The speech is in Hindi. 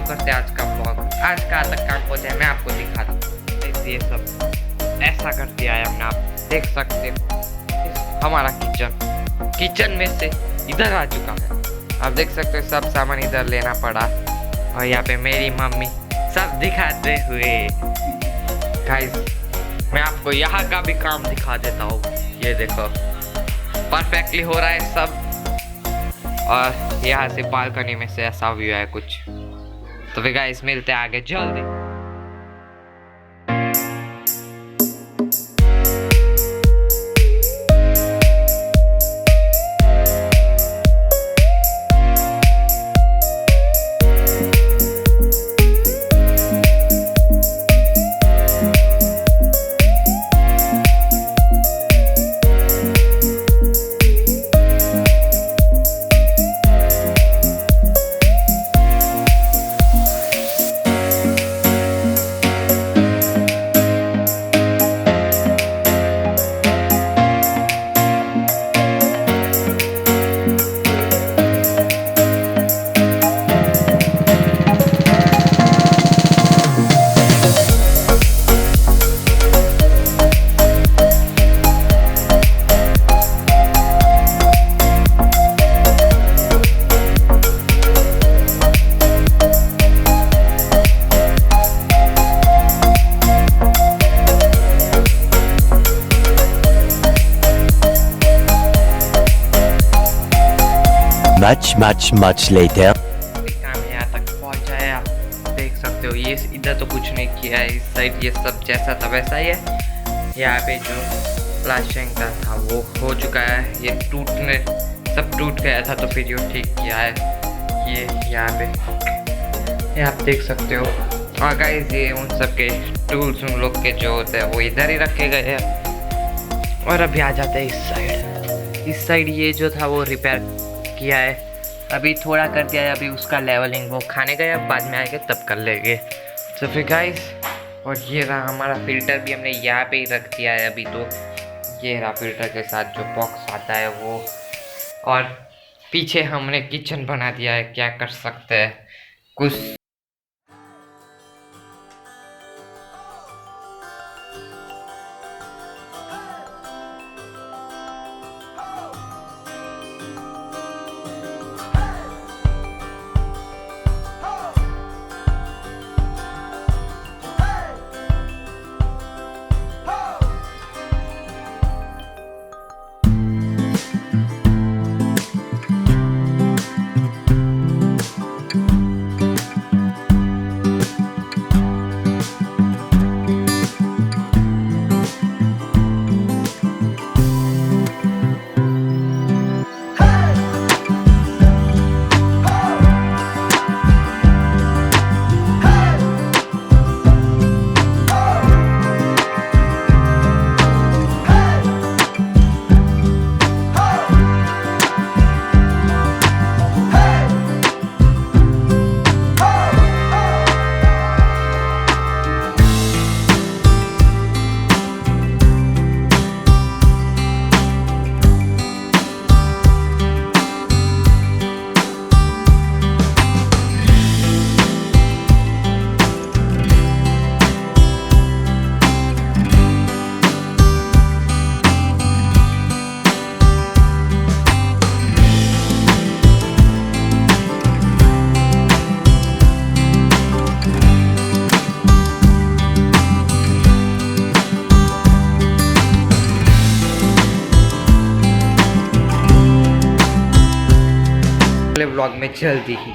करते हैं आज का ब्लॉग। आज का तक काम पहुंचा है, मैं आपको दिखाता हूँ। देखिए सब ऐसा कर दिया है हमने, आप देख सकते हो। हमारा किचन में से इधर आ चुका है, आप देख सकते हो। सब सामान इधर लेना पड़ा और यहाँ पे मेरी मम्मी सब दिखाते हुए। गाइस मैं आपको यहाँ का भी काम दिखा देता हूँ। ये देखो परफेक्टली हो रहा है सब, और यहाँ से बालकनी में से ऐसा व्यू है कुछ। तो फिर गाइस मिलते हैं आगे जल्दी। Much later. काम यहाँ तक पहुँचा है, आप देख सकते हो। ये इधर तो कुछ नहीं किया है, इस साइड ये सब जैसा था वैसा ही है। यहाँ पे जो प्लास्टरिंग का था वो हो चुका है, ये सब टूट गया था तो फिर ये ठीक किया है। ये यहाँ पे ये आप देख सकते हो। और गाइस ये उन सब के टूल्स उन लोग के जो होते हैं वो इधर ही रखे गए हैं। और अभी आ जाते हैं इस साइड ये जो था वो रिपेयर किया है, अभी थोड़ा कर दिया है। अभी उसका लेवलिंग वो खाने गए, बाद में आएंगे तब कर लेंगे। तो फिर गाइस, और ये रहा हमारा फिल्टर भी हमने यहाँ पे ही रख दिया है अभी। तो ये रहा फिल्टर के साथ जो बॉक्स आता है वो। और पीछे हमने किचन बना दिया है, क्या कर सकते हैं कुछ। ब्लॉग में जल्दी ही।